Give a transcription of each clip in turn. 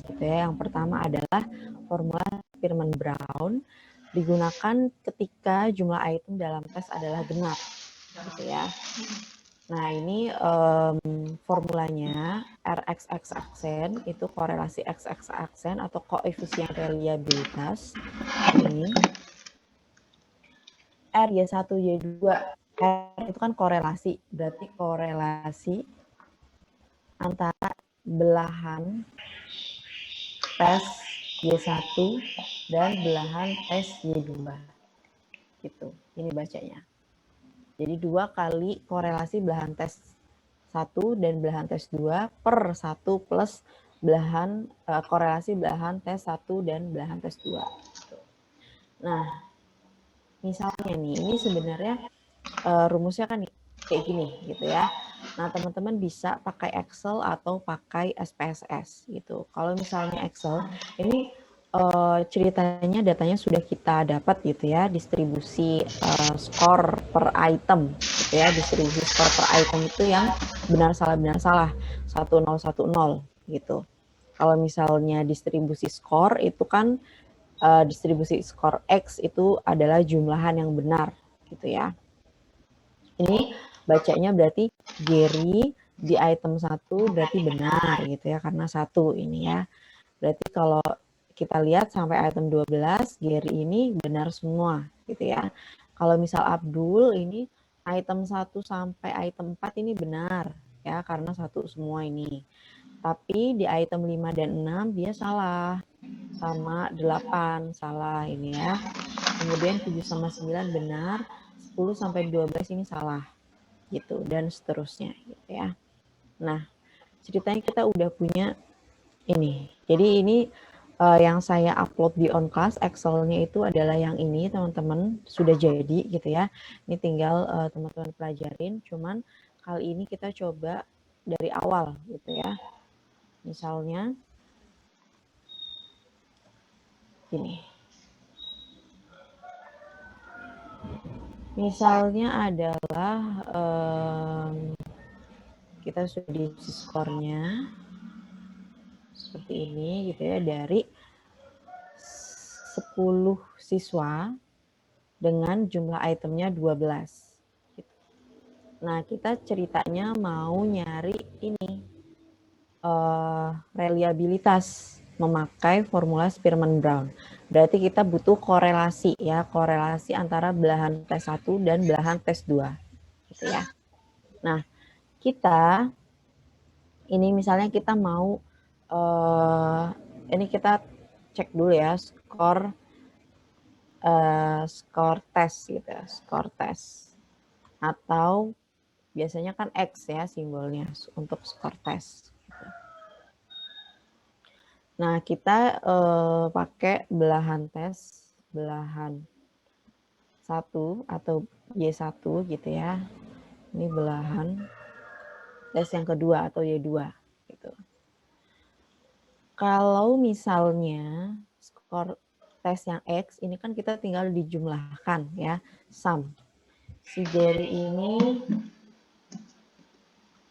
gitu ya. Yang pertama adalah formula Spearman-Brown, digunakan ketika jumlah item dalam tes adalah genap, gitu ya. Nah, ini formulanya RXX aksen, itu korelasi XX aksen atau koefisien reliabilitas. Ini R Y1 Y2, R itu kan korelasi, berarti korelasi antara belahan tes Y1 dan belahan tes Y2. Gitu, ini bacanya. Jadi 2 kali korelasi belahan tes 1 dan belahan tes 2 per 1 plus belahan korelasi belahan tes 1 dan belahan tes 2. Nah, misalnya nih, ini sebenarnya rumusnya kan kayak gini gitu ya. Nah, teman-teman bisa pakai Excel atau pakai SPSS gitu. Kalau misalnya Excel, ini ceritanya datanya sudah kita dapat gitu ya, distribusi skor per item gitu ya, distribusi skor per item itu yang benar salah 1010 gitu. Kalau misalnya distribusi skor itu kan distribusi skor X itu adalah jumlahan yang benar gitu ya. Ini bacanya berarti Gary di item 1 berarti benar gitu ya, karena 1 ini ya. Berarti kalau kita lihat sampai item 12, Gary ini benar semua gitu ya. Kalau misal Abdul ini item 1 sampai item 4 ini benar ya, karena 1 semua ini. Tapi di item 5 dan 6 dia salah. Sama 8 salah ini ya. Kemudian 7 sama 9 benar, 10 sampai 12 ini salah gitu, dan seterusnya gitu ya. Nah, ceritanya kita udah punya ini. Jadi ini yang saya upload di OnClass Excel-nya itu adalah yang ini teman-teman, sudah jadi gitu ya. Ini tinggal teman-teman pelajarin, cuman kali ini kita coba dari awal gitu ya. Misalnya ini. Misalnya adalah kita sudah diisi skornya seperti ini gitu ya, dari 10 siswa dengan jumlah itemnya 12. Gitu. Nah, kita ceritanya mau nyari ini reliabilitas memakai formula Spearman-Brown. Berarti kita butuh korelasi ya, korelasi antara belahan tes 1 dan belahan tes 2. Gitu ya. Nah, kita ini misalnya kita mau ini kita cek dulu ya skor tes gitu ya, skor tes. Atau biasanya kan X ya simbolnya untuk skor tes. Gitu. Nah, kita pakai belahan tes, belahan 1 atau Y1 gitu ya. Ini belahan tes yang kedua atau Y2 gitu. Kalau misalnya skor tes yang X ini kan kita tinggal dijumlahkan ya, sum. Si Gary ini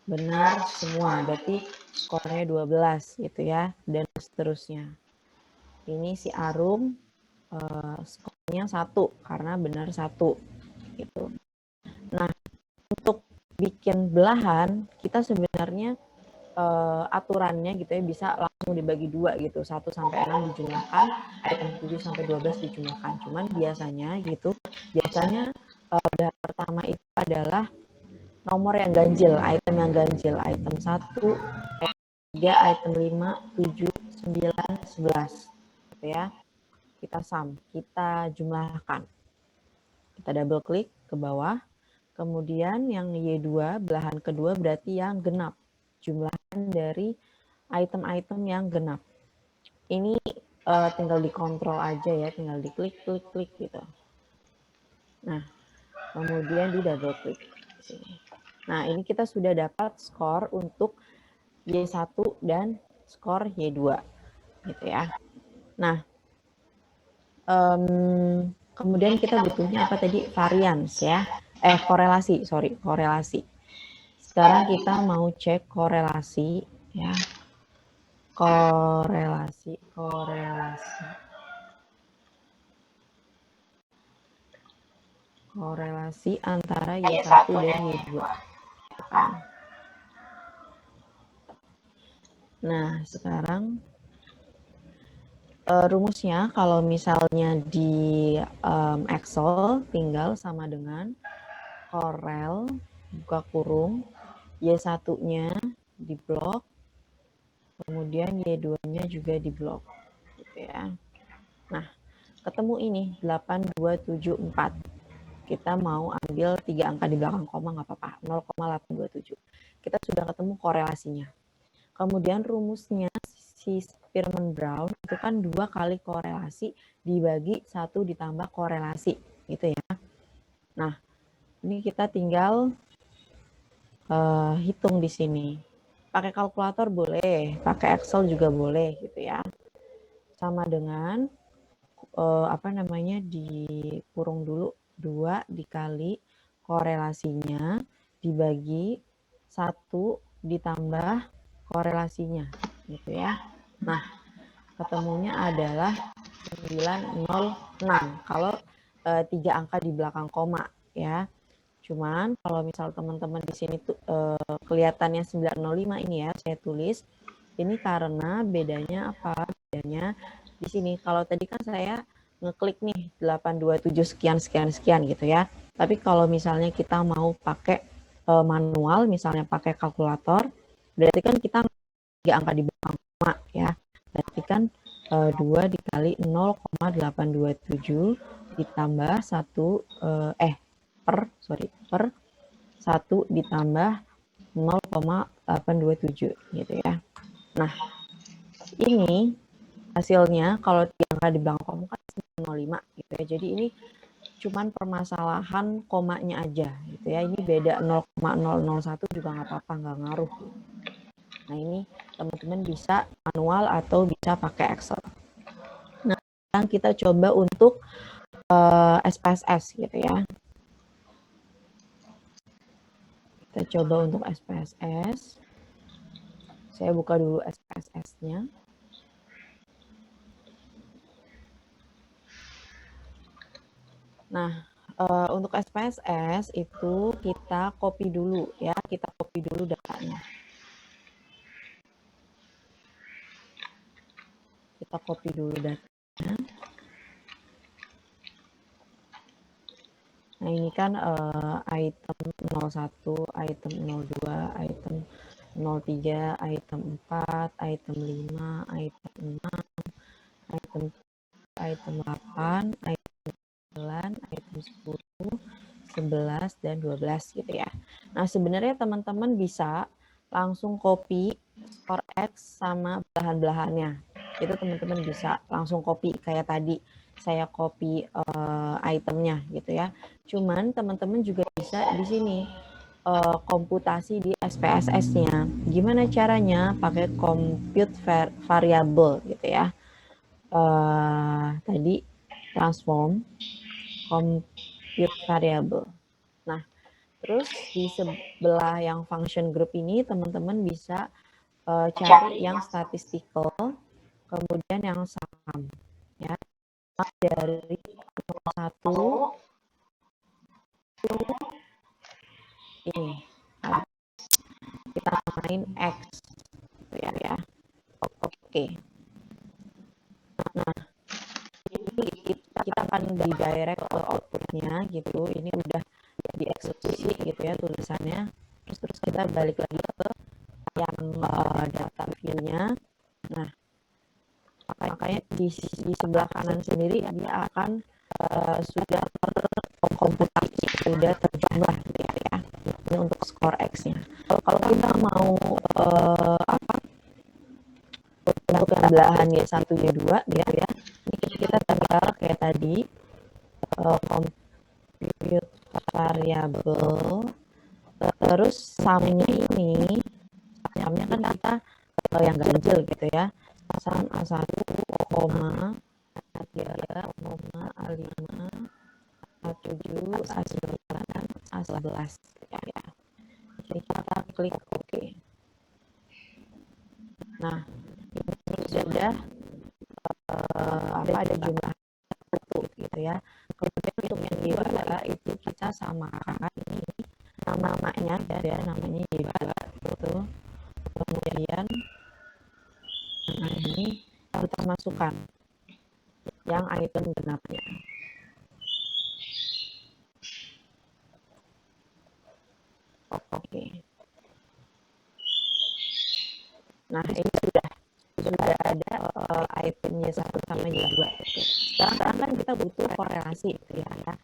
benar semua, berarti skornya 12 gitu ya, dan seterusnya. Ini si Arum skornya 1 karena benar 1 gitu. Nah, untuk bikin belahan kita sebenarnya aturannya gitu ya bisa langsung dibagi 2 gitu, 1 sampai 6 dijumlahkan, item 7 sampai 12 dijumlahkan. Cuman biasanya gitu, biasanya belahan pertama itu adalah nomor yang ganjil, item yang ganjil, item 1, 3, item 5, 7, 9, 11 gitu ya. Kita sum, kita jumlahkan. Kita double klik ke bawah. Kemudian yang Y2 belahan kedua berarti yang genap. Jumlahan dari item-item yang genap. Ini tinggal dikontrol aja ya, tinggal diklik, klik gitu. Nah, kemudian di double klik di sini. Nah, ini kita sudah dapat skor untuk Y1 dan skor Y2 gitu ya. Nah, kemudian kita butuhnya apa tadi? Varians ya. Korelasi, korelasi. Sekarang kita mau cek korelasi ya. korelasi antara Y1 dan Y2. Nah, sekarang rumusnya kalau misalnya di Excel tinggal sama dengan korel buka kurung Y1-nya di blok, kemudian Y2-nya juga di blok gitu ya. Nah, ketemu ini 8274. Kita mau ambil 3 angka di belakang koma nggak apa-apa, 0,827. Kita sudah ketemu korelasinya. Kemudian rumusnya si Spearman-Brown itu kan 2 kali korelasi dibagi 1 ditambah korelasi gitu ya. Nah, ini kita tinggal hitung di sini. Pakai kalkulator boleh, pakai Excel juga boleh gitu ya. Sama dengan dikurung dulu 2 dikali korelasinya dibagi 1 ditambah korelasinya gitu ya. Nah, ketemunya adalah 906 kalau 3 angka di belakang koma ya. Cuman kalau misal teman-teman di sini tuh kelihatannya 905 ini ya, saya tulis ini karena bedanya apa? Bedanya di sini. Kalau tadi kan saya ngeklik nih 827 sekian sekian sekian gitu ya. Tapi kalau misalnya kita mau pakai manual, misalnya pakai kalkulator, berarti kan kita 3 angka di belakang koma ya. Berarti kan 2 dikali 0,827 ditambah 1 per 1 ditambah 0,827 gitu ya. Nah, ini hasilnya kalau 3 angka di belakang koma kan 905 gitu ya. Jadi ini cuman permasalahan komanya aja gitu ya. Ini beda 0,001 juga nggak apa-apa, nggak ngaruh. Nah, ini teman-teman bisa manual atau bisa pakai Excel. Nah, sekarang kita coba untuk SPSS gitu ya. Kita coba untuk SPSS. Saya buka dulu SPSS-nya. Nah, untuk SPSS itu kita copy dulu ya, kita copy dulu datanya. Kita copy dulu datanya. Nah, ini kan item 01, item 02, item 03, item 4, item 5, item 6, item 8, item 9, item 10, 11, dan 12 gitu ya. Nah, sebenarnya teman-teman bisa langsung copy skor X sama belahan-belahannya. Itu teman-teman bisa langsung copy kayak tadi saya copy itemnya gitu ya. Cuman teman-teman juga bisa di sini komputasi di SPSS-nya. Gimana caranya? Pakai compute variable gitu ya. Tadi transform compute variable. Nah, terus di sebelah yang function group ini teman-teman bisa cari yang statistical, kemudian yang sum ya. Dari 1 ini kita main X gitu ya. Oke. Nah, ini kita akan di-direct ke outputnya gitu. Ini udah dieksekusi gitu ya tulisannya. Terus kita balik lagi ke yang data view-nya. Nah, makanya di sebelah kanan sendiri dia akan sudah terkomputasi, sudah terjumlah gitu ya. Ini untuk skor X-nya. Kalau kita mau untuk yang belahan Y1, Y2 ya, ini kita tinggal kayak tadi compute variable, terus sumnya ini, sumnya kan kita yang ganjil gitu ya, sum A1, A3, A5, A7, A9, A11 ya. Jadi kita klik OK. Nah, ada jumlah satu gitu ya. Kemudian untuk yang Y2 itu kita samakan ini namanya ya, namanya Y2 gitu. Kemudian ini kita masukkan yang item genapnya. Oke. Nah, ini sudah ada itemnya satu sama Y2. Sekarang kan kita butuh korelasi gitu ya. Nah,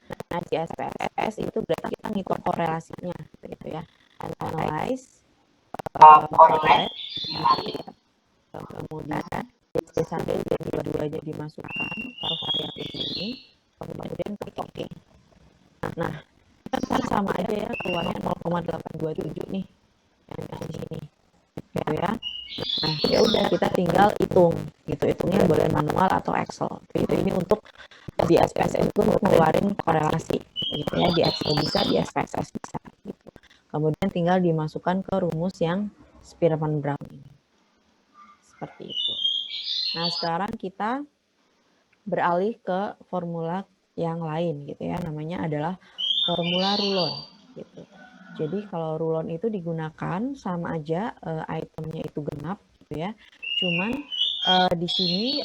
di SPSS itu berarti kita ngitung korelasinya gitu ya. Analyze, correlate, kemudian C1 dan Y2-nya dimasukkan ke variabel ini, kemudian klik OK. Nah, kan sama aja ya, keluarnya 0,827 nih yang di sini gitu ya. Nah, ya udah kita tinggal hitung gitu, hitungnya boleh manual atau Excel gitu. Ini untuk di SPSS itu untuk ngeluarin korelasi gitu ya, di Excel bisa, di SPSS bisa gitu. Kemudian tinggal dimasukkan ke rumus yang Spearman-Brown ini seperti itu. Nah, sekarang kita beralih ke formula yang lain gitu ya, namanya adalah formula rulon gitu. Jadi kalau rulon itu digunakan sama aja itemnya itu genap gitu ya. Cuman di sini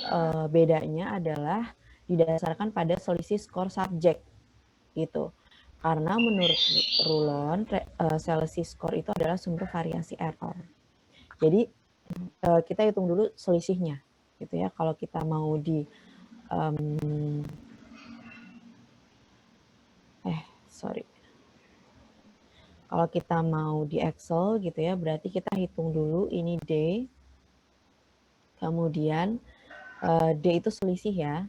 bedanya adalah didasarkan pada selisih skor subjek gitu. Karena menurut rulon selisih skor itu adalah sumber variasi error. Jadi kita hitung dulu selisihnya gitu ya. Kalau kita mau di kalau kita mau di Excel gitu ya, berarti kita hitung dulu ini D, kemudian D itu selisih ya,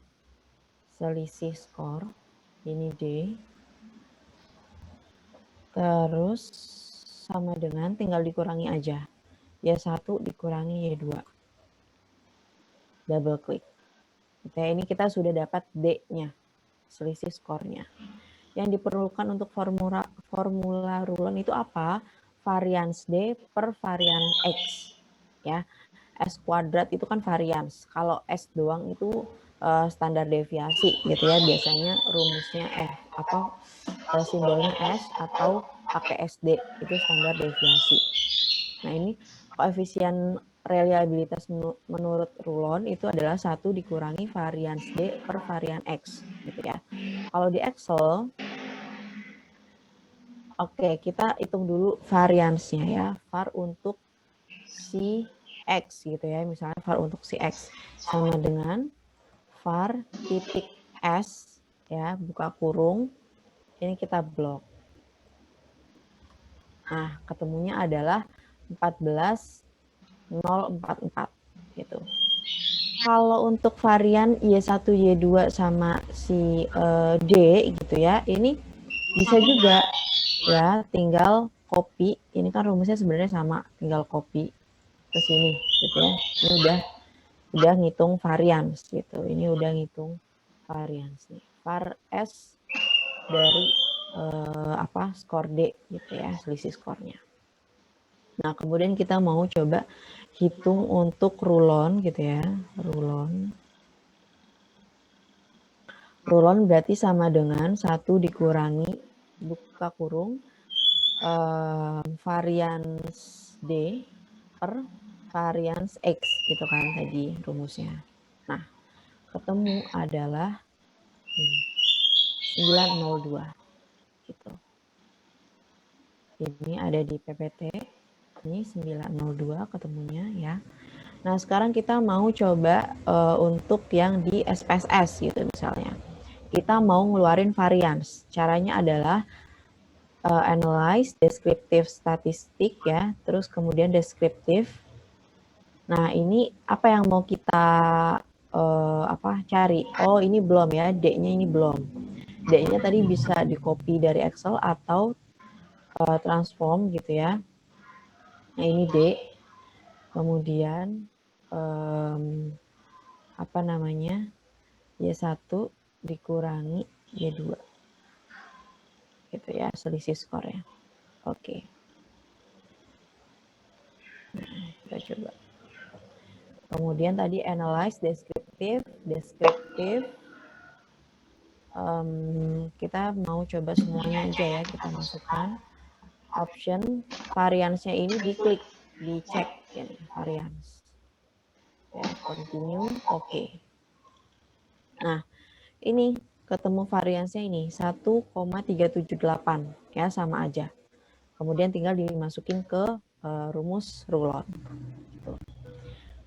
selisih skor, ini D, terus sama dengan tinggal dikurangi aja, Y1 dikurangi Y2, double klik. Oke, ini kita sudah dapat D-nya, selisih skornya. Yang diperlukan untuk formula rulon itu apa? Varians D per varian X. Ya, S kuadrat itu kan varians. Kalau S doang itu standar deviasi gitu ya. Biasanya rumusnya simbolnya S atau pakai SD itu standar deviasi. Nah, ini koefisien reliabilitas menurut rulon itu adalah 1 dikurangi varians D per varian X gitu ya. Kalau di Excel oke, kita hitung dulu variansnya ya. Var untuk si X gitu ya. Misalnya var untuk si X sama dengan var titik S ya, buka kurung. Ini kita blok. Nah, ketemunya adalah 14.044 gitu. Kalau untuk varian Y1, Y2 sama si D gitu ya, ini bisa juga ya, tinggal copy. Ini kan rumusnya sebenarnya sama, tinggal copy ke sini gitu ya. Ini udah ngitung varians gitu. Ini udah ngitung varians nih. Var S dari skor D gitu ya, selisih skornya. Nah, kemudian kita mau coba hitung untuk rulon gitu ya, rulon. Rulon berarti sama dengan 1 dikurangi buka kurung varians D per varians X gitu kan tadi rumusnya. Nah, ketemu adalah 902 gitu. Ini ada di PPT. Ini 902 ketemunya ya. Nah, sekarang kita mau coba untuk yang di SPSS gitu misalnya. Kita mau ngeluarin varians. Caranya adalah analyze, descriptive statistik ya, terus kemudian descriptive. Nah, ini apa yang mau kita cari? Oh, ini belum ya, D-nya ini belum. D-nya tadi bisa di-copy dari Excel atau transform gitu ya. Nah, ini D. Kemudian Y1 dikurangi Y2. Gitu ya, selisih skornya. Oke. Nah, kita coba. Kemudian tadi analyze, descriptive, deskriptif. Kita mau coba semuanya aja ya, kita masukkan. Option, variansnya ini diklik, dicek ini varians. Ya, continue, oke. Nah, ini ketemu variansnya ini 1,378 ya, sama aja. Kemudian tinggal dimasukin ke rumus rulon. Gitu.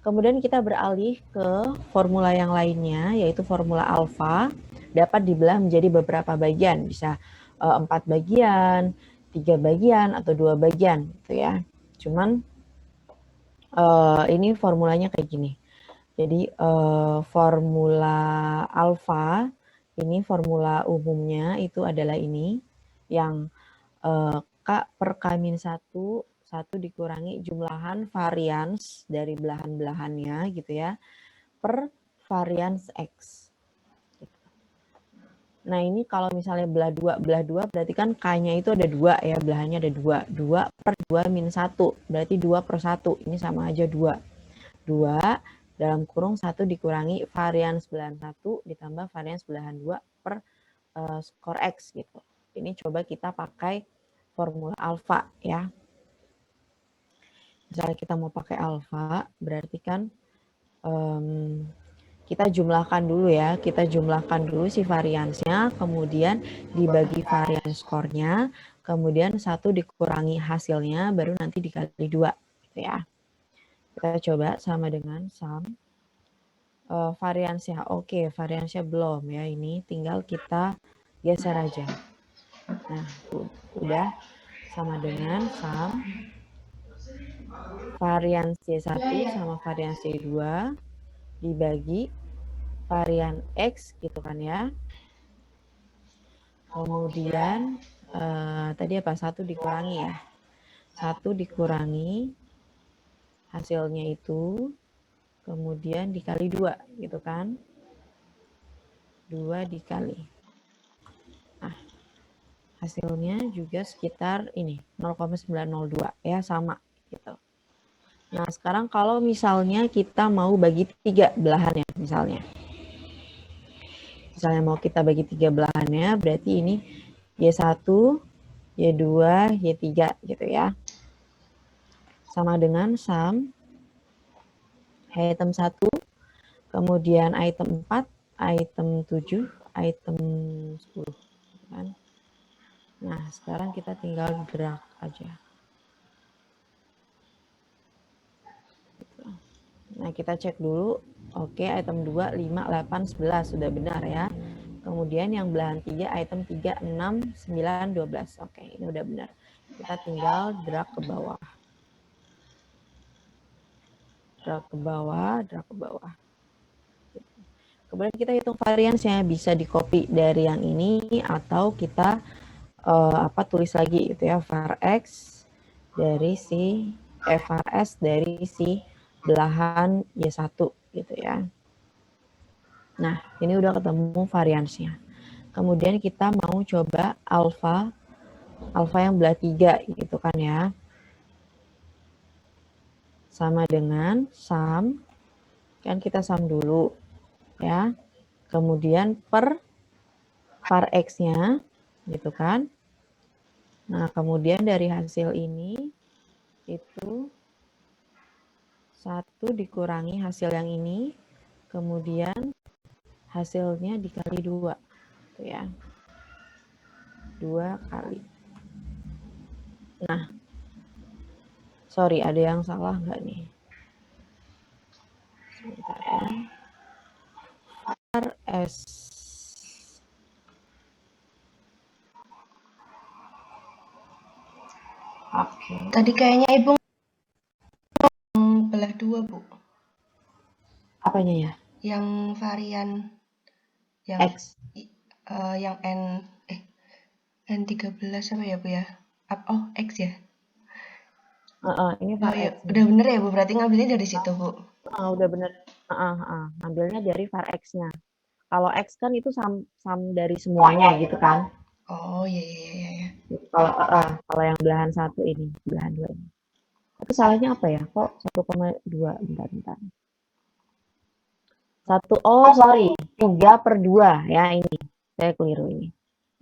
Kemudian kita beralih ke formula yang lainnya, yaitu formula alfa, dapat dibelah menjadi beberapa bagian, bisa 4 bagian, 3 bagian, atau 2 bagian, gitu ya. Cuman ini formulanya kayak gini. Jadi formula alfa, ini formula umumnya itu adalah ini, yang K per K-1, 1 dikurangi jumlahan varians dari belahan-belahannya gitu ya, per varians X. Nah ini kalau misalnya belah 2 berarti kan K-nya itu ada 2 ya, belahannya ada 2. 2 per 2 min 1, berarti 2 per 1, ini sama aja 2. 2 dalam kurung 1 dikurangi varians belahan 1 ditambah varians belahan 2 per skor X gitu. Ini coba kita pakai formula alfa ya. Misalnya kita mau pakai alfa, berarti kan kita jumlahkan dulu ya, kita jumlahkan dulu si variansnya, kemudian dibagi varian skornya, kemudian 1 dikurangi hasilnya, baru nanti dikali 2 gitu ya. Kita coba sama dengan sum. Variansnya, oke, variansnya belum ya, ini tinggal kita geser aja. Nah, udah sama dengan sum varians C1 sama varians C2 dibagi varian X gitu kan ya. Kemudian tadi apa? 1 dikurangi ya. 1 dikurangi hasilnya itu, kemudian dikali 2 gitu kan. 2 dikali. Nah, hasilnya juga sekitar ini 0,902 ya, sama gitu. Nah, sekarang kalau misalnya kita mau bagi 3 belahannya misalnya. Misalnya mau kita bagi 3 belahannya, berarti ini Y1, Y2, Y3 gitu ya. Sama dengan sum item 1, kemudian item 4, item 7, item 10 kan. Nah, sekarang kita tinggal drag aja. Nah, kita cek dulu. Oke, item 2, 5, 8, 11 sudah benar ya. Kemudian yang belahan 3, item 3, 6, 9, 12. Oke, ini udah benar. Kita tinggal drag ke bawah. Drag ke bawah, drag ke bawah. Kemudian kita hitung variansnya, bisa di copy dari yang ini atau kita tulis lagi gitu ya, var X dari si var S dari si belahan Y1 gitu ya. Nah, ini udah ketemu variansnya. Kemudian kita mau coba alfa yang belah 3 gitu kan ya. Sama dengan sum, kan kita sum dulu ya. Kemudian per var X-nya gitu kan. Nah, kemudian dari hasil ini itu 1 dikurangi hasil yang ini, kemudian hasilnya dikali 2 gitu ya. 2 kali. Nah, sorry, ada yang salah nggak nih? Sebentar ya. var S. Oke. Tadi kayaknya Ibu belah 2, Bu. Apanya ya? Yang varian yang X. Yang N13 apa ya, Bu ya? Oh, X ya. Ini var X. Udah bener ya, Bu? Berarti ngambilnya dari situ, Bu. Udah bener. Ngambilnya dari var X-nya. Kalau X kan itu sum dari semuanya gitu kan. Oh, iya. Kalau yang belahan 1 ini, belahan 2 ini. Tapi salahnya apa ya? Kok 1,2? Bentar. sorry, 3/2 ya ini. Saya keliru ini.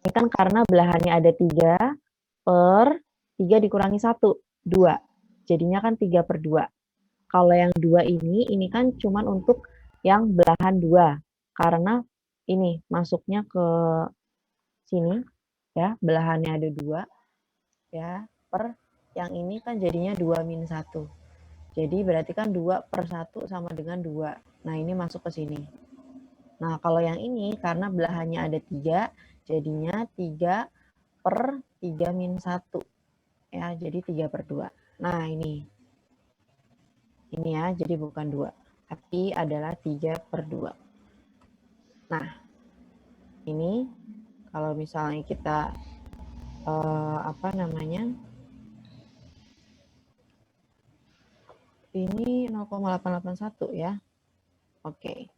Ini kan karena belahannya ada 3/3 dikurangi 1, 2. Jadinya kan 3/2. Kalau yang 2 ini kan cuman untuk yang belahan 2. Karena ini masuknya ke sini ya, belahannya ada 2 ya, per yang ini kan jadinya 2-1. Jadi berarti kan 2/1 sama dengan 2. Nah, ini masuk ke sini. Nah, kalau yang ini karena belahannya ada 3, jadinya 3/3-1. Ya, jadi 3/2. Nah, ini ya, jadi bukan 2, tapi adalah 3/2. Nah, ini kalau misalnya kita apa namanya? Ini 0,881 ya. Oke.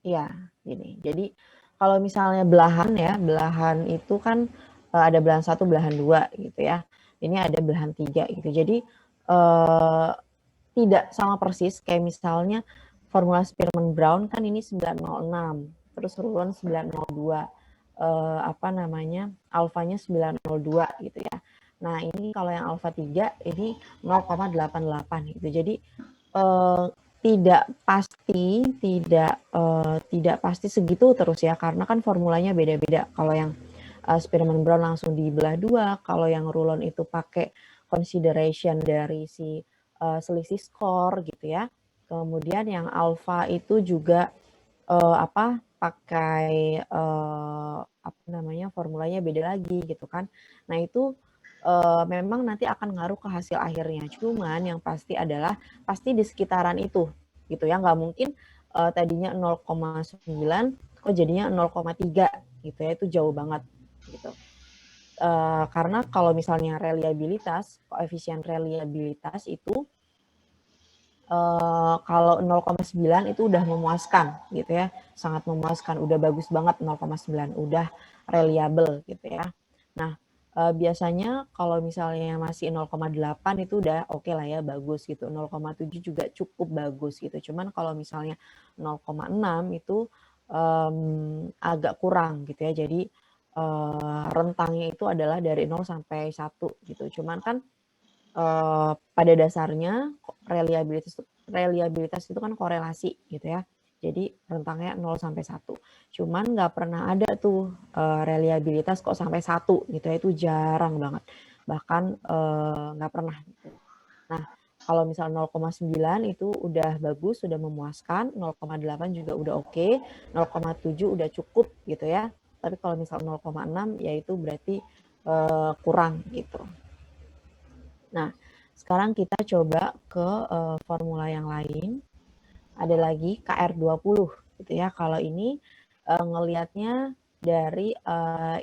Iya, gini. Jadi kalau misalnya belahan ya, belahan itu kan ada belahan 1, belahan 2 gitu ya. Ini ada belahan 3 gitu. Jadi tidak sama persis kayak misalnya formula Spearman-Brown kan ini 906, terus Rulon 902, apa namanya, alfanya 902 gitu ya. Nah, ini kalau yang alfa 3 ini 0,88 gitu. Jadi tidak pasti segitu terus ya, karena kan formulanya beda-beda. Kalau yang Spearman-Brown langsung dibelah 2, kalau yang Rulon itu pakai consideration dari si selisih skor gitu ya. Kemudian yang alfa itu juga pakai apa namanya, formulanya beda lagi gitu kan. Nah, itu memang nanti akan ngaruh ke hasil akhirnya. Cuman yang pasti adalah pasti di sekitaran itu gitu ya. Nggak mungkin tadinya 0,9 kok jadinya 0,3 gitu ya. Itu jauh banget gitu. Karena kalau misalnya reliabilitas, koefisien reliabilitas itu kalau 0,9 itu udah memuaskan gitu ya, sangat memuaskan, udah bagus banget 0,9, udah reliable gitu ya. Nah, biasanya kalau misalnya masih 0,8 itu udah oke lah ya, bagus gitu, 0,7 juga cukup bagus gitu. Cuman kalau misalnya 0,6 itu agak kurang gitu ya. Jadi rentangnya itu adalah dari 0 sampai 1 gitu. Cuman kan pada dasarnya reliabilitas itu kan korelasi gitu ya. Jadi rentangnya 0 sampai 1. Cuman nggak pernah ada tuh reliabilitas kok sampai 1 gitu ya, itu jarang banget. Bahkan nggak pernah gitu. Nah, kalau misal 0,9 itu udah bagus, sudah memuaskan, 0,8 juga udah oke, 0,7 udah cukup gitu ya. Tapi kalau misal 0,6 ya itu berarti kurang gitu. Nah, sekarang kita coba ke formula yang lain. Ada lagi KR20 gitu ya. Kalau ini ngelihatnya dari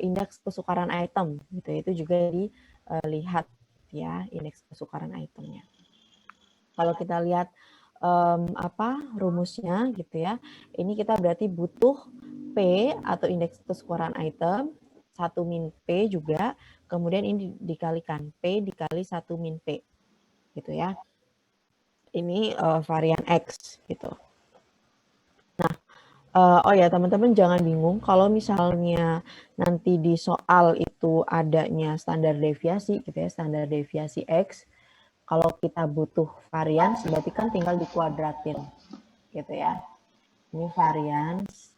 indeks kesukaran item gitu ya. Itu juga dilihat ya indeks kesukaran itemnya. Kalau kita lihat rumusnya gitu ya. Ini kita berarti butuh P atau indeks kesukaran item, 1 min P juga, kemudian ini dikalikan P dikali 1 min P gitu ya. Ini varian X gitu. Nah, oh ya teman-teman jangan bingung kalau misalnya nanti di soal itu adanya standar deviasi gitu ya, standar deviasi X. Kalau kita butuh varians berarti kan tinggal dikuadratin gitu ya. Ini varians,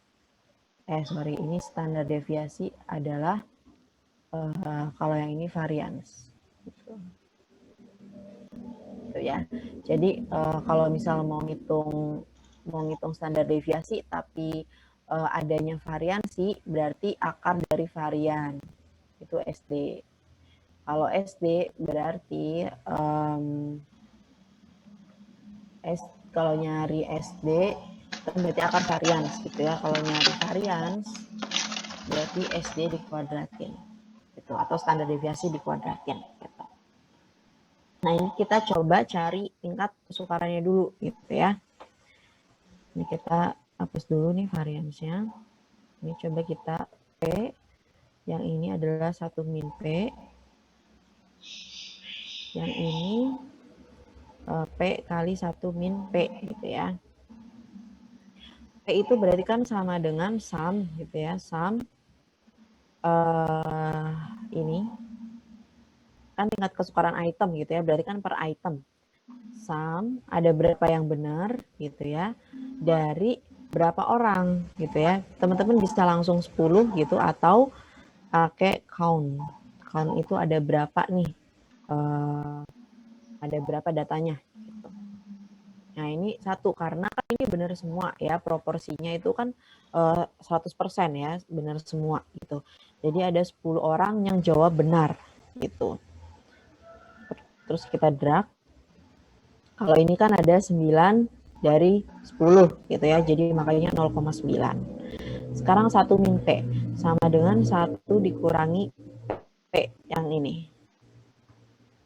ini standar deviasi adalah kalau yang ini varians. Gitu. Ya. Jadi kalau misal mau ngitung standar deviasi tapi adanya variansi berarti akar dari varian itu SD. Kalau SD berarti kalau nyari SD berarti akar varians gitu ya. Kalau nyari varians berarti SD dikuadratin gitu atau standar deviasi dikuadratin gitu. Nah, ini kita coba cari tingkat kesukarannya dulu gitu ya. Ini kita hapus dulu nih variansnya. Ini coba kita P. Yang ini adalah 1 min P. Yang ini P kali 1 min P gitu ya. P itu berarti kan sama dengan sum gitu ya, sum ini kan tingkat kesukaran item gitu ya, berarti kan per item. Sum ada berapa yang benar gitu ya, dari berapa orang gitu ya. Teman-teman bisa langsung 10 gitu atau pakai count. Count itu ada berapa nih, ada berapa datanya gitu. Nah ini satu, karena kan ini benar semua ya, proporsinya itu kan 100% ya, benar semua gitu. Jadi ada 10 orang yang jawab benar gitu. Terus kita drag. Kalau ini kan ada 9 dari 10 gitu ya, jadi makanya 0,9. Sekarang 1 min P sama dengan 1 dikurangi P yang ini.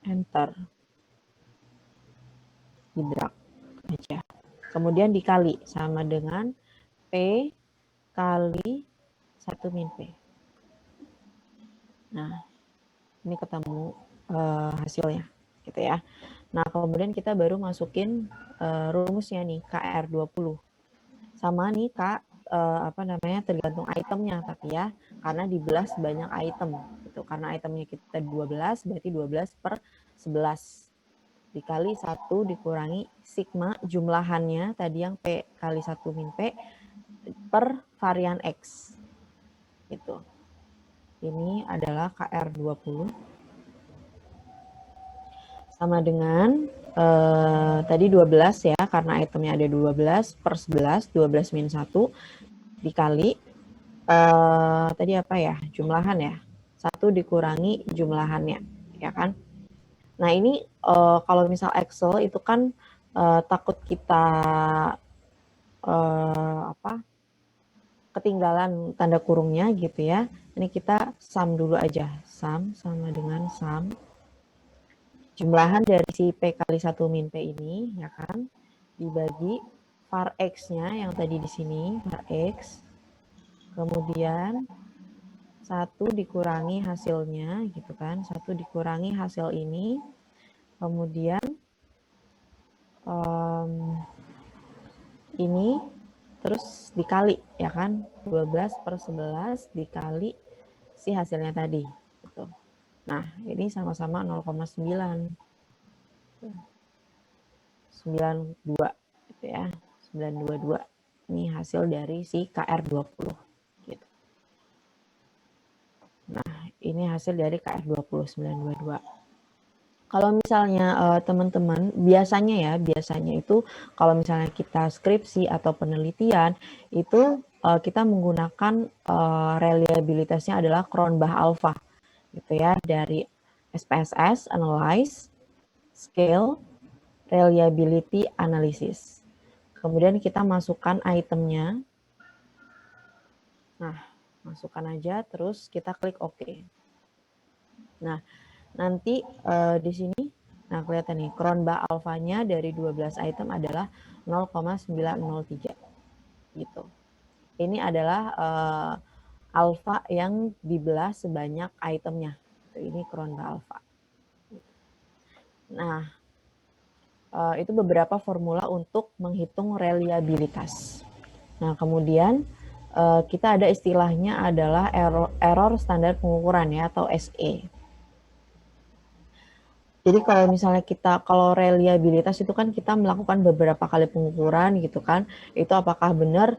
Enter. Di drag aja. Kemudian dikali sama dengan P kali 1 min P. Nah, ini ketemu hasilnya gitu ya. Nah, kemudian kita baru masukin rumusnya nih, KR20. Sama nih Kak, tergantung itemnya tapi ya, karena dibelah sebanyak item gitu. Karena itemnya kita 12, berarti 12 per 11 dikali 1 dikurangi sigma jumlahannya tadi yang P kali 1 min P per varian X gitu. Ini adalah KR20 sama dengan tadi 12 ya, karena itemnya ada 12 per 11, 12 min 1 dikali tadi apa ya, jumlahan ya, 1 dikurangi jumlahannya ya kan. Nah ini kalau misal Excel itu kan takut kita ketinggalan tanda kurungnya gitu ya. Ini kita sum dulu aja, sum sama dengan sum jumlahan dari si P kali 1 min P ini ya kan, dibagi var X-nya yang tadi di sini, var X, kemudian 1 dikurangi hasilnya gitu kan, 1 dikurangi hasil ini, kemudian ini terus dikali ya kan, 12 per 11 dikali si hasilnya tadi gitu. Nah ini sama-sama 0,9 92 gitu ya, 922 ini hasil dari si KR20 gitu. Nah ini hasil dari KR20 922. Kalau misalnya teman-teman biasanya itu kalau misalnya kita skripsi atau penelitian itu kita menggunakan reliabilitasnya adalah Cronbach alpha gitu ya, dari SPSS analyze, scale, reliability analysis. Kemudian kita masukkan itemnya. Nah, masukkan aja terus kita klik OK. Nah, nanti di sini nah kelihatan nih Cronbach alfanya dari 12 item adalah 0,903 gitu. Ini adalah alfa yang dibelah sebanyak itemnya. Ini Cronbach alfa. Nah, itu beberapa formula untuk menghitung reliabilitas. Nah, kemudian kita ada istilahnya adalah error standar pengukuran ya, atau SE. Jadi kalau misalnya kalau reliabilitas itu kan kita melakukan beberapa kali pengukuran gitu kan, itu apakah benar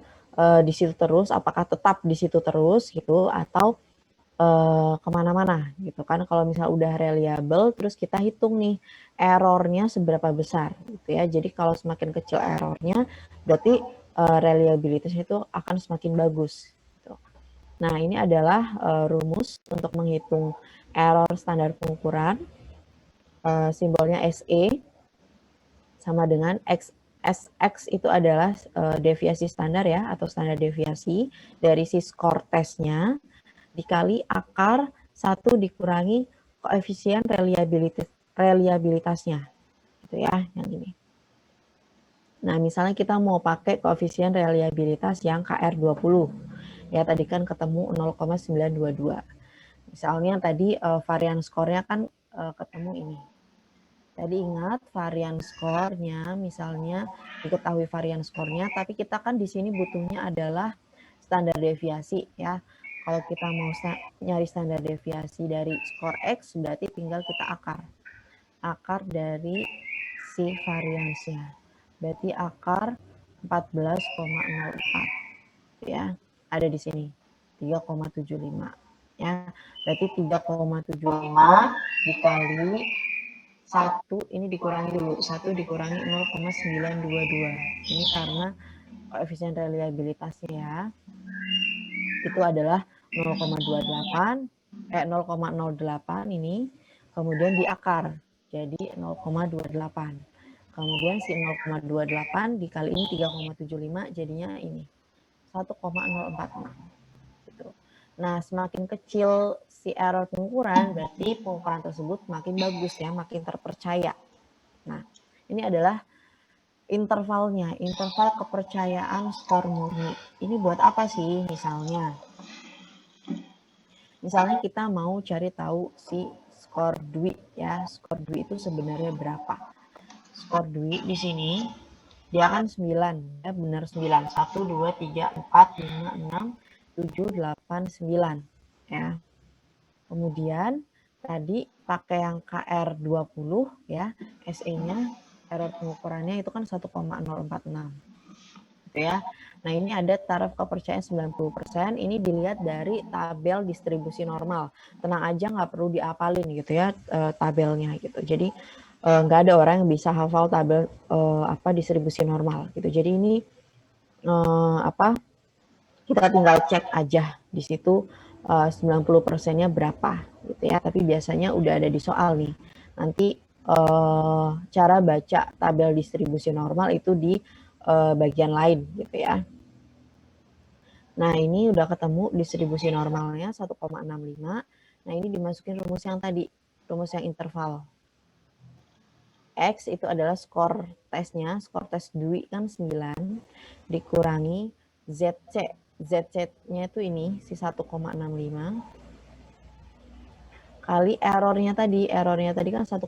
di situ terus, apakah tetap di situ terus gitu, atau kemana-mana gitu kan. Kalau misalnya udah reliable, terus kita hitung nih errornya seberapa besar gitu ya. Jadi kalau semakin kecil errornya, berarti reliabilitasnya itu akan semakin bagus. Gitu. Nah ini adalah rumus untuk menghitung error standar pengukuran. Simbolnya SE sama dengan SX itu adalah deviasi standar ya, atau standar deviasi dari si skor tesnya dikali akar 1 dikurangi koefisien reliabilitasnya gitu ya, yang ini. Nah misalnya kita mau pakai koefisien reliabilitas yang KR20 ya, tadi kan ketemu 0,922. Misalnya tadi varian skornya kan ketemu ini Tadi ingat varian skornya, misalnya diketahui varian skornya, tapi kita kan di sini butuhnya adalah standar deviasi ya. Kalau kita mau nyari standar deviasi dari skor X, berarti tinggal kita akar dari si variansnya. Berarti akar 14,04 ya. Ada di sini 3,75 ya. Berarti 3,75 dikali 1 ini dikurangi dulu. 1 dikurangi 0,922. Ini karena koefisien reliabilitasnya ya. Itu adalah 0,08 ini kemudian diakar jadi 0,28. Kemudian si 0,28 dikali ini 3,75 jadinya ini 1,046 gitu. Nah, semakin kecil si error pengukuran berarti pengukuran tersebut makin bagus ya, makin terpercaya. Nah, ini adalah intervalnya, interval kepercayaan skor murni. Ini buat apa sih misalnya? Misalnya kita mau cari tahu si skor Dwi ya, skor Dwi itu sebenarnya berapa? Skor Dwi di sini dia kan 9, ya benar 9. 1 2 3 4 5 6 7 8 9 ya. Kemudian tadi pakai yang KR20 ya, SE-nya error pengukurannya itu kan 1,046 gitu ya. Nah, ini ada taraf kepercayaan 90%. Ini dilihat dari tabel distribusi normal. Tenang aja, nggak perlu diapalin gitu ya tabelnya gitu. Jadi nggak ada orang yang bisa hafal tabel distribusi normal gitu. Jadi ini kita tinggal cek aja di situ 90%-nya berapa gitu ya. Tapi biasanya udah ada di soal nih. Nanti cara baca tabel distribusi normal itu di bagian lain gitu ya. Nah, ini udah ketemu distribusi normalnya 1,65. Nah, ini dimasukin rumus yang tadi, rumus yang interval. X itu adalah skor tesnya, skor tes Dwi kan 9, dikurangi ZC. ZC-nya itu ini, si 1,65. Kali errornya tadi kan 1,46.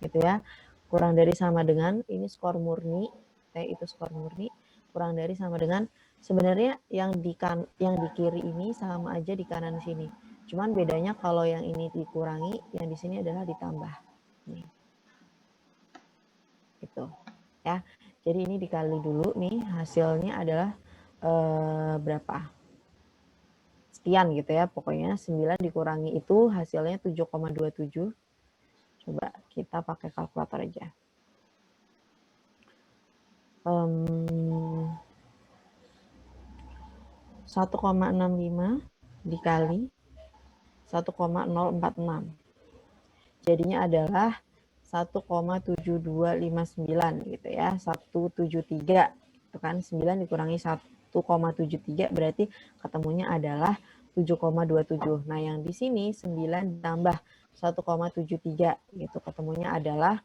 Gitu ya. Kurang dari sama dengan, ini skor murni, itu skor murni, kurang dari sama dengan sebenarnya yang di kiri ini sama aja di kanan sini. Cuman bedanya kalau yang ini dikurangi, yang di sini adalah ditambah. Nih. Gitu. Ya. Jadi ini dikali dulu nih, hasilnya adalah berapa? Sekian gitu ya. Pokoknya 9 dikurangi itu hasilnya 7,27. Coba kita pakai kalkulator aja. 1,65 dikali 1,046. Jadinya adalah 1,7259 gitu ya. 173 itu kan 9 dikurangi 1,73 berarti ketemunya adalah 7,27. Nah, yang di sini 9 ditambah 1,73 gitu ketemunya adalah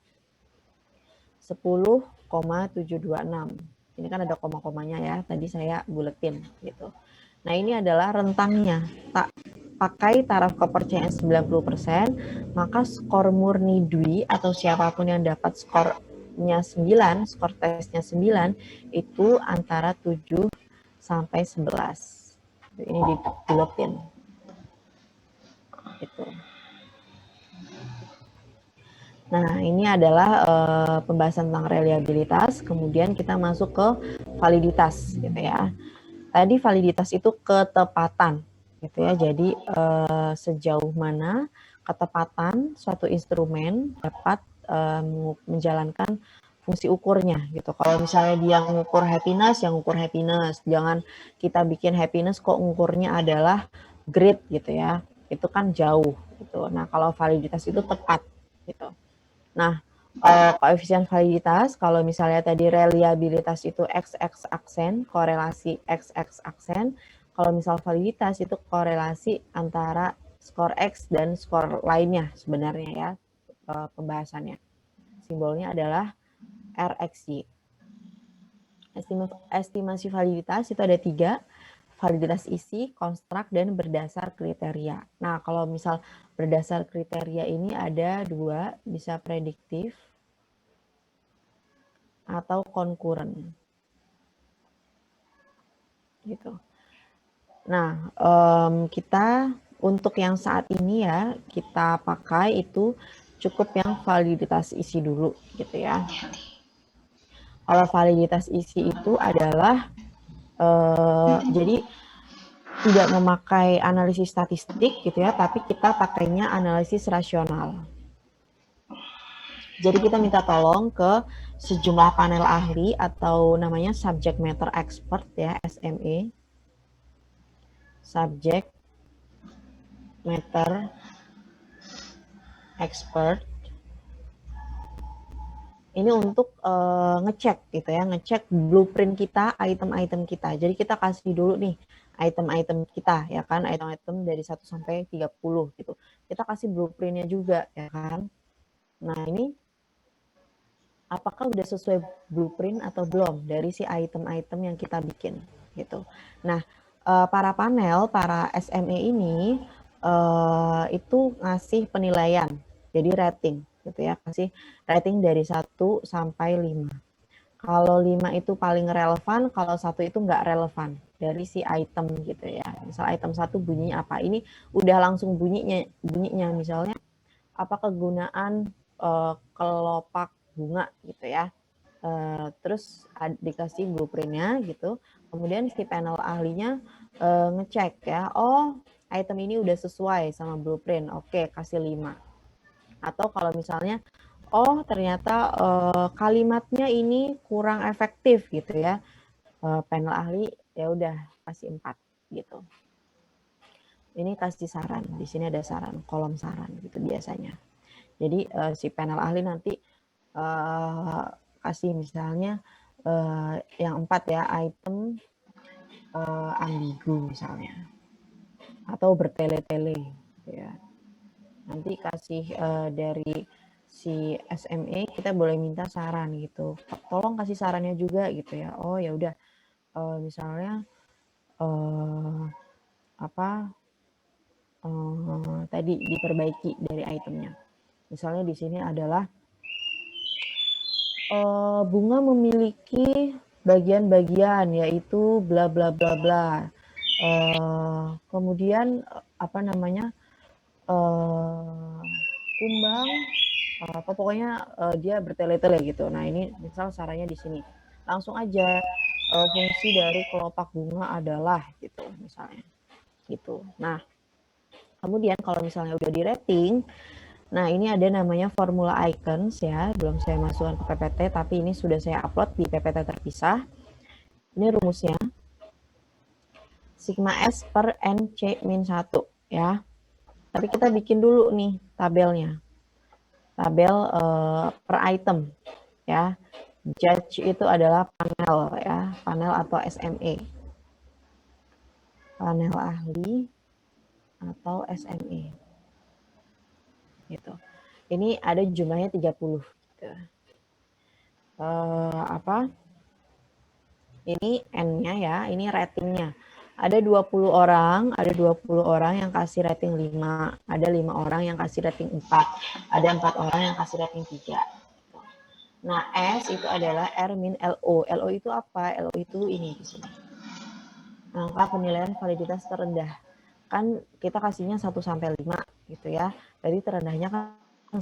10,726. Ini kan ada koma-komanya ya, tadi saya buletin gitu. Nah, ini adalah rentangnya. Tak pakai taraf kepercayaan 90%, maka skor murni Dwi atau siapapun yang dapat skornya 9, skor tesnya 9, itu antara 7 sampai 11. Ini dibuletin. Gitu. Nah, ini adalah pembahasan tentang reliabilitas, kemudian kita masuk ke validitas gitu ya. Tadi validitas itu ketepatan gitu ya. Jadi sejauh mana ketepatan suatu instrumen dapat menjalankan fungsi ukurnya gitu. Kalau misalnya dia mengukur happiness, yang ukur happiness. Jangan kita bikin happiness kok ngukurnya adalah grade gitu ya. Itu kan jauh gitu. Nah, kalau validitas itu tepat gitu. Nah, koefisien validitas, kalau misalnya tadi reliabilitas itu XX aksen, korelasi XX aksen, kalau misal validitas itu korelasi antara skor X dan skor lainnya sebenarnya ya, pembahasannya. Simbolnya adalah RXY. Estimasi validitas itu ada 3, validitas isi, konstruk, dan berdasar kriteria. Nah, kalau misal berdasar kriteria ini ada dua, bisa prediktif atau konkuren. Gitu. Nah, kita untuk yang saat ini ya, kita pakai itu cukup yang validitas isi dulu gitu ya. Kalau validitas isi itu adalah jadi tidak memakai analisis statistik gitu ya, tapi kita pakainya analisis rasional. Jadi kita minta tolong ke sejumlah panel ahli atau namanya subject matter expert ya, SME. Subject matter expert. Ini untuk ngecek gitu ya, ngecek blueprint kita, item-item kita. Jadi kita kasih dulu nih item-item kita ya kan, item-item dari 1 sampai 30 gitu. Kita kasih blueprintnya juga ya kan. Nah, ini apakah udah sesuai blueprint atau belum dari si item-item yang kita bikin gitu. Nah, para panel, para SME ini itu ngasih penilaian, jadi rating gitu ya, kasih rating dari 1 sampai 5. Kalau 5 itu paling relevan, kalau 1 itu nggak relevan dari si item gitu ya. Misal item 1 bunyinya apa, ini udah langsung bunyinya misalnya apa kegunaan kelopak bunga gitu ya. Terus dikasih blueprintnya gitu. Kemudian si panel ahlinya ngecek ya, oh item ini udah sesuai sama blueprint, oke kasih 5. Atau kalau misalnya oh ternyata kalimatnya ini kurang efektif gitu ya, panel ahli ya udah kasih 4 gitu. Ini kasih saran, di sini ada saran, kolom saran gitu biasanya. Jadi si panel ahli nanti kasih misalnya yang 4 ya, item ambigu misalnya, atau bertele-tele ya. Nanti kasih dari si SME kita boleh minta saran gitu, tolong kasih sarannya juga gitu ya. Oh ya udah misalnya tadi diperbaiki dari itemnya. Misalnya di sini adalah bunga memiliki bagian-bagian yaitu bla bla bla bla. Kemudian apa namanya kumbang apa pokoknya dia bertele-tele gitu. Nah ini misal sarannya di sini langsung aja fungsi dari kelopak bunga adalah gitu misalnya gitu. Nah kemudian kalau misalnya udah di rating, nah ini ada namanya formula icons ya, belum saya masukkan ke PPT tapi ini sudah saya upload di PPT terpisah. Ini rumusnya sigma S per N C min 1 ya. Tapi kita bikin dulu nih tabelnya. Tabel per item ya. Judge itu adalah panel ya, panel atau SME. Panel ahli atau SME. Gitu. Ini ada jumlahnya 30 gitu. Ini N-nya ya, ini ratingnya. Ada 20 orang yang kasih rating 5, ada 5 orang yang kasih rating 4, ada 4 orang yang kasih rating 3. Nah, S itu adalah R min LO. LO itu apa? LO itu ini di sini. Angka penilaian validitas terendah. Kan kita kasihnya 1 sampai 5 gitu ya. Berarti terendahnya kan 1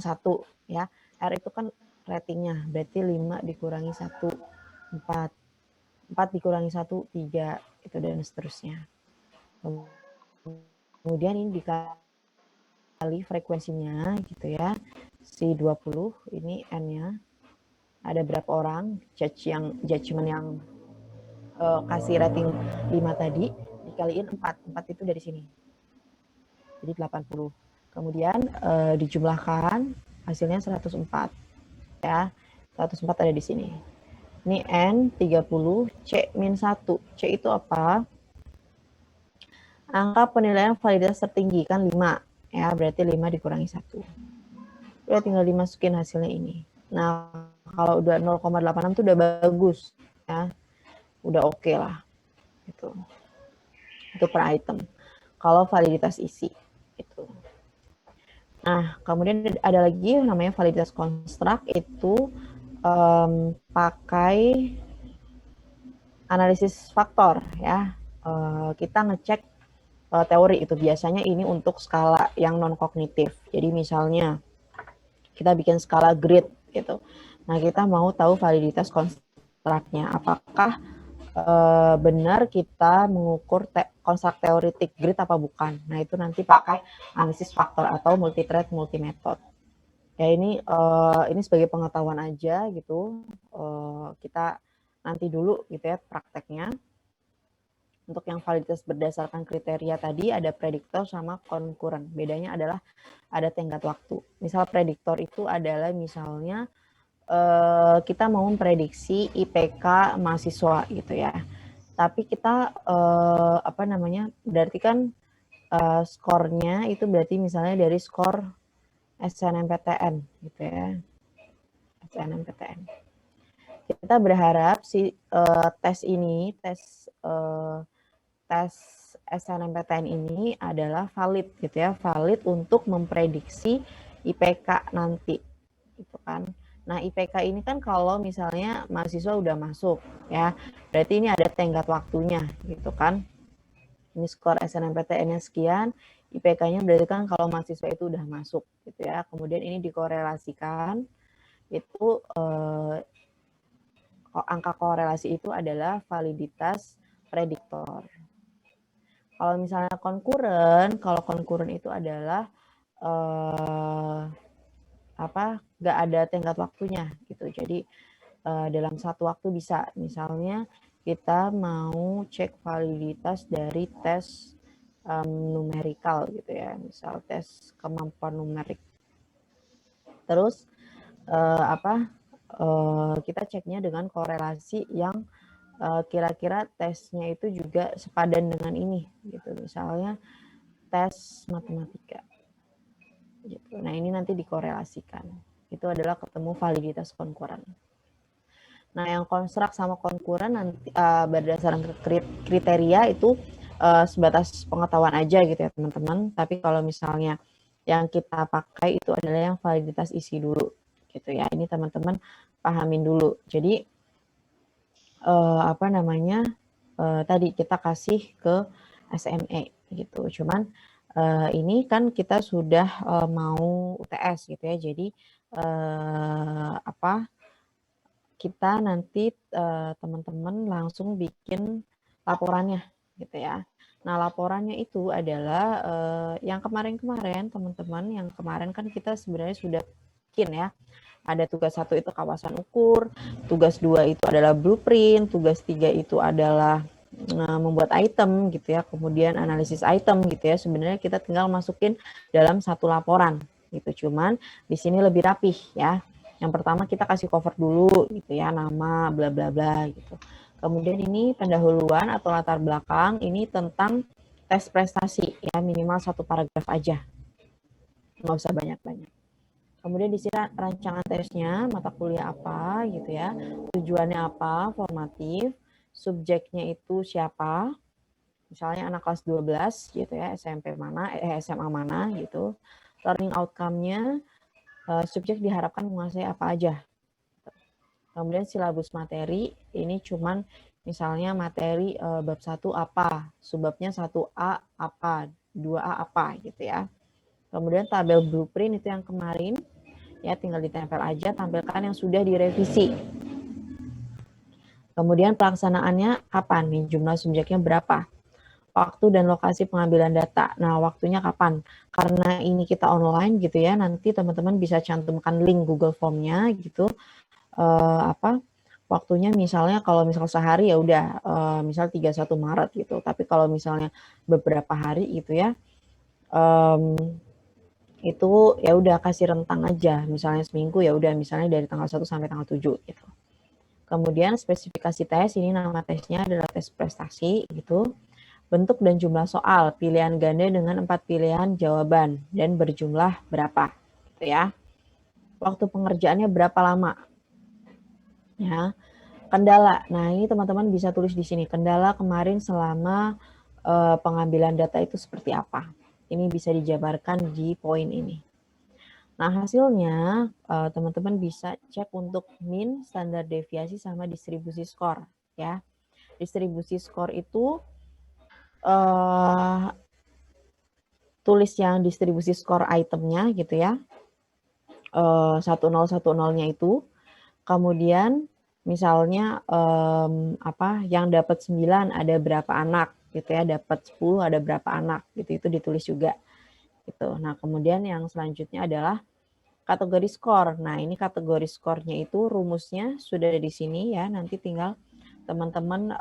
ya. R itu kan ratingnya, berarti 5 dikurangi 1, 4. 4 dikurangi 1, 3, itu dan seterusnya. Kemudian ini dikali frekuensinya gitu ya. Si 20 ini N-nya. Ada berapa orang judgement yang kasih rating 5 tadi dikaliin 4. 4 itu dari sini. Jadi 80. Kemudian dijumlahkan hasilnya 104. Ya. 104 ada di sini. Ini N 30, C min 1. C itu apa? Angka penilaian validitas tertinggi kan 5. Ya, berarti 5 dikurangi 1. Udah tinggal dimasukin hasilnya ini. Nah, kalau udah 0,86 itu udah bagus. Ya. Udah oke lah. Gitu. itu per item. Kalau validitas isi itu. Nah, kemudian ada lagi namanya validitas construct, itu pakai analisis faktor ya. Kita ngecek teori itu, biasanya ini untuk skala yang non kognitif. Jadi misalnya kita bikin skala grid gitu. Nah, kita mau tahu validitas konstruknya, apakah benar kita mengukur konstruk teoretik grid apa bukan. Nah, itu nanti pakai analisis faktor atau multi thread multi method. Ya, ini sebagai pengetahuan aja gitu. Kita nanti dulu gitu ya prakteknya. Untuk yang validitas berdasarkan kriteria tadi ada prediktor sama konkuren. Bedanya adalah ada tenggat waktu. Misal prediktor itu adalah misalnya kita mau memprediksi IPK mahasiswa gitu ya. Tapi kita berarti kan skornya itu berarti misalnya dari skor SNMPTN gitu ya. SNMPTN. Kita berharap si tes SNMPTN ini adalah valid gitu ya, valid untuk memprediksi IPK nanti gitu kan. Nah, IPK ini kan kalau misalnya mahasiswa udah masuk ya, berarti ini ada tenggat waktunya gitu kan. Ini skor SNMPTN-nya sekian, IPK-nya berarti kan kalau mahasiswa itu udah masuk gitu ya. Kemudian ini dikorelasikan, itu angka korelasi itu adalah validitas prediktor. Kalau misalnya kalau konkuren itu adalah nggak ada tenggat waktunya gitu. Jadi dalam satu waktu bisa, misalnya kita mau cek validitas dari tes numerikal gitu ya, misal tes kemampuan numerik. Terus kita ceknya dengan korelasi yang kira-kira tesnya itu juga sepadan dengan ini gitu, misalnya tes matematika gitu. Nah, ini nanti dikorelasikan, itu adalah ketemu validitas konkuren. Nah, yang konstruk sama konkuren nanti berdasarkan kriteria itu sebatas pengetahuan aja gitu ya teman-teman. Tapi kalau misalnya yang kita pakai itu adalah yang validitas isi dulu gitu ya. Ini teman-teman pahamin dulu. Jadi tadi kita kasih ke SME gitu. Cuman ini kan kita sudah mau UTS gitu ya. Jadi kita nanti teman-teman langsung bikin laporannya gitu ya. Nah, laporannya itu adalah yang kemarin-kemarin teman-teman, yang kemarin kan kita sebenarnya sudah bikin ya. Ada tugas 1 itu kawasan ukur, tugas 2 itu adalah blueprint, tugas 3 itu adalah membuat item gitu ya, kemudian analisis item gitu ya. Sebenarnya kita tinggal masukin dalam satu laporan gitu. Cuman di sini lebih rapih ya. Yang pertama kita kasih cover dulu gitu ya, nama bla bla bla gitu. Kemudian ini pendahuluan atau latar belakang, ini tentang tes prestasi ya, minimal 1 paragraf aja. Nggak usah banyak-banyak. Kemudian di sini rancangan tesnya, mata kuliah apa gitu ya, tujuannya apa, formatif, subjeknya itu siapa, misalnya anak kelas 12 gitu ya, SMA mana gitu, learning outcome-nya, subjek diharapkan menguasai apa aja. Kemudian silabus materi, ini cuman misalnya materi bab 1 apa, subbabnya 1A apa, 2A apa gitu ya. Kemudian tabel blueprint itu yang kemarin, ya tinggal ditempel aja, tampilkan yang sudah direvisi. Kemudian pelaksanaannya kapan nih, jumlah subjeknya berapa, waktu dan lokasi pengambilan data. Nah, waktunya kapan? Karena ini kita online gitu ya, nanti teman-teman bisa cantumkan link Google Form-nya gitu. Waktunya misalnya kalau misal sehari ya udah misal 31 Maret gitu. Tapi kalau misalnya beberapa hari gitu ya, itu ya udah kasih rentang aja, misalnya seminggu ya udah misalnya dari tanggal 1 sampai tanggal 7 gitu. Kemudian spesifikasi tes, ini nama tesnya adalah tes prestasi gitu. Bentuk dan jumlah soal, pilihan ganda dengan 4 pilihan jawaban dan berjumlah berapa gitu ya. Waktu pengerjaannya berapa lama? Ya. Kendala. Nah, ini teman-teman bisa tulis di sini. Kendala kemarin selama pengambilan data itu seperti apa. Ini bisa dijabarkan di poin ini. Nah, hasilnya teman-teman bisa cek untuk mean, standar deviasi, sama distribusi skor. Ya, distribusi skor itu tulis yang distribusi skor itemnya gitu ya, 1010-nya itu. Kemudian misalnya yang dapat 9 ada berapa anak gitu ya, dapat 10 ada berapa anak gitu, itu ditulis juga gitu. Nah, kemudian yang selanjutnya adalah kategori skor. Nah, ini kategori skornya itu rumusnya sudah ada di sini ya, nanti tinggal teman-teman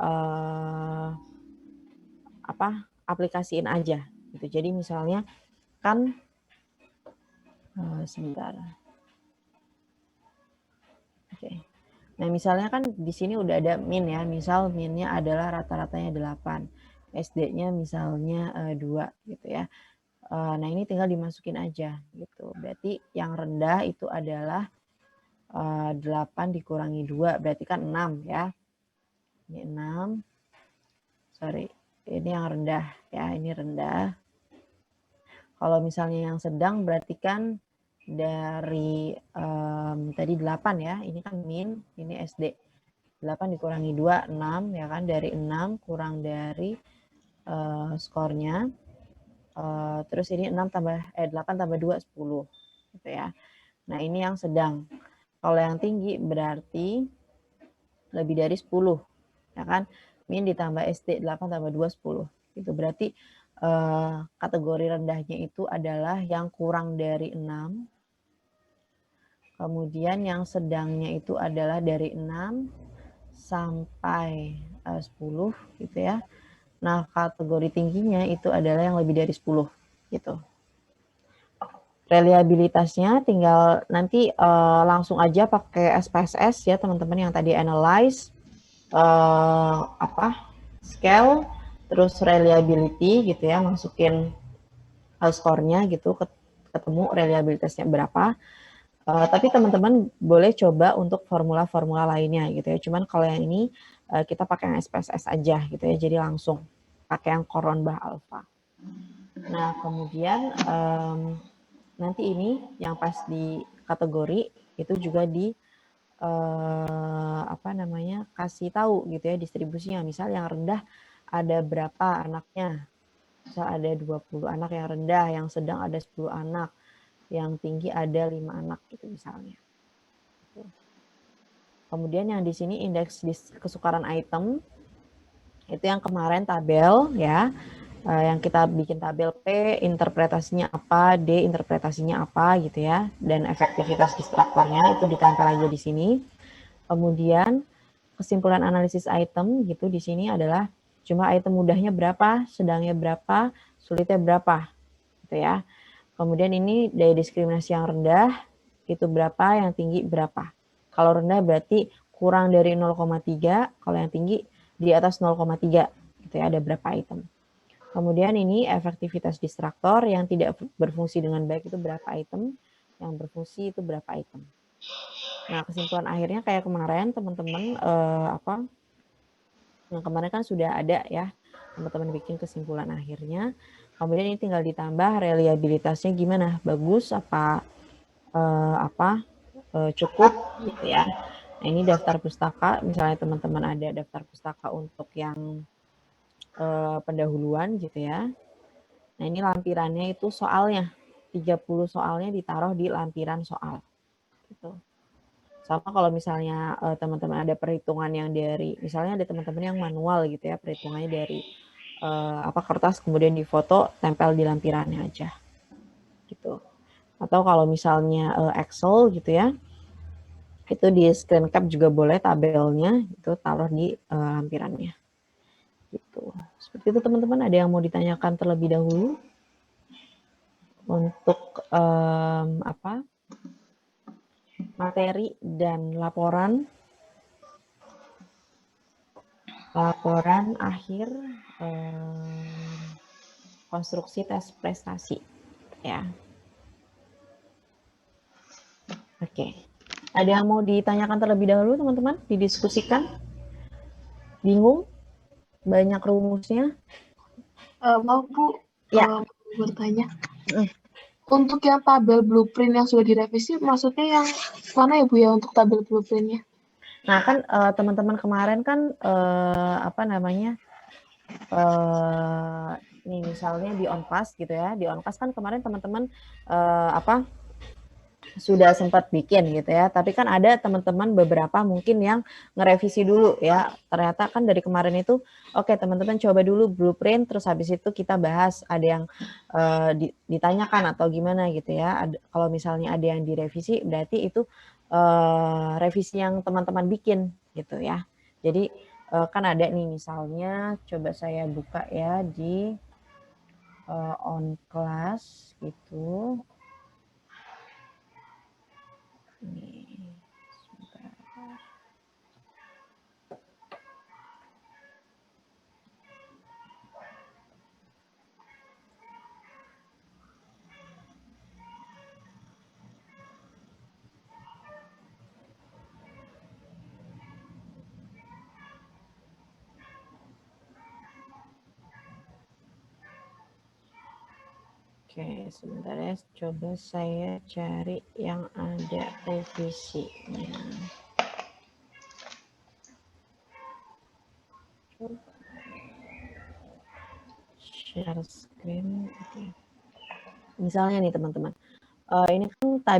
aplikasiin aja gitu. Jadi misalnya kan sebentar. Oke. Nah, misalnya kan di sini udah ada min ya. Misal minnya adalah rata-ratanya 8. SD-nya misalnya 2 gitu ya. Nah, ini tinggal dimasukin aja gitu. Berarti yang rendah itu adalah 8 dikurangi 2, berarti kan 6 ya. Ini 6. Sorry, ini yang rendah ya, ini rendah. Kalau misalnya yang sedang berarti kan dari tadi 8 ya, ini kan min, ini SD. 8 dikurangi 2, 6 ya kan, dari 6 kurang dari skornya. Terus ini 8 tambah 2, 10 gitu ya. Nah, ini yang sedang. Kalau yang tinggi berarti lebih dari 10 ya kan. Min ditambah SD 8 tambah 2, 10. Itu berarti kategori rendahnya itu adalah yang kurang dari 6. Kemudian yang sedangnya itu adalah dari 6 sampai 10 gitu ya. Nah, kategori tingginya itu adalah yang lebih dari 10 gitu. Reliabilitasnya tinggal nanti langsung aja pakai SPSS ya teman-teman, yang tadi analyze, scale, terus reliability gitu ya, masukin skornya gitu, ketemu reliabilitasnya berapa. Tapi teman-teman boleh coba untuk formula-formula lainnya gitu ya. Cuman kalau yang ini kita pakai yang SPSS aja gitu ya. Jadi langsung pakai yang Coronavirus alpha. Nah, kemudian nanti ini yang pas di kategori itu juga di kasih tahu gitu ya distribusinya. Misal yang rendah ada berapa anaknya. Misal ada 20 anak yang rendah, yang sedang ada 10 anak, yang tinggi ada 5 anak gitu misalnya. Kemudian yang di sini indeks kesukaran item itu yang kemarin tabel ya, yang kita bikin tabel P interpretasinya apa, D interpretasinya apa gitu ya, dan efektivitas distraktornya itu ditempel aja di sini. Kemudian kesimpulan analisis item gitu di sini adalah jumlah item mudahnya berapa, sedangnya berapa, sulitnya berapa gitu ya. Kemudian ini daya diskriminasi yang rendah itu berapa, yang tinggi berapa. Kalau rendah berarti kurang dari 0,3, kalau yang tinggi di atas 0,3 gitu ya, ada berapa item. Kemudian ini efektivitas distraktor yang tidak berfungsi dengan baik itu berapa item, yang berfungsi itu berapa item. Nah, kesimpulan akhirnya kayak kemarin teman-teman yang kemarin kan sudah ada ya, teman-teman bikin kesimpulan akhirnya. Kemudian ini tinggal ditambah reliabilitasnya gimana, bagus apa cukup gitu ya. Nah, ini daftar pustaka, misalnya teman-teman ada daftar pustaka untuk yang pendahuluan gitu ya. Nah, ini lampirannya itu soalnya 30 soalnya ditaruh di lampiran soal gitu. Sama kalau misalnya teman-teman ada perhitungan yang dari, misalnya ada teman-teman yang manual gitu ya, perhitungannya dari kertas kemudian difoto tempel di lampirannya aja gitu. Atau kalau misalnya Excel gitu ya, itu di screen cap juga boleh, tabelnya itu taruh di lampirannya gitu. Seperti itu teman-teman. Ada yang mau ditanyakan terlebih dahulu untuk materi dan laporan akhir konstruksi tes prestasi ya. Oke. Ada yang mau ditanyakan terlebih dahulu teman-teman, didiskusikan? Bingung? Banyak rumusnya? Mau Bu, Ya. bertanya. Untuk yang tabel blueprint yang sudah direvisi, maksudnya yang mana ya Bu ya untuk tabel blueprintnya? Nah kan teman-teman kemarin kan apa namanya, nih misalnya di Onpas gitu ya, di Onpas kan kemarin teman-teman apa sudah sempat bikin gitu ya, tapi kan ada teman-teman beberapa mungkin yang ngerevisi dulu ya, ternyata kan dari kemarin itu oke teman-teman coba dulu blueprint, terus habis itu kita bahas, ada yang ditanyakan atau gimana gitu ya, kalau misalnya ada yang direvisi berarti itu revisi yang teman-teman bikin gitu ya. Jadi kan ada nih misalnya, coba saya buka ya di on class gitu. Ini sebentar. Oke, sebentar ya. Coba saya cari yang ada revisinya. Coba. Share screen. Oke. Misalnya nih teman-teman, ini kan tadi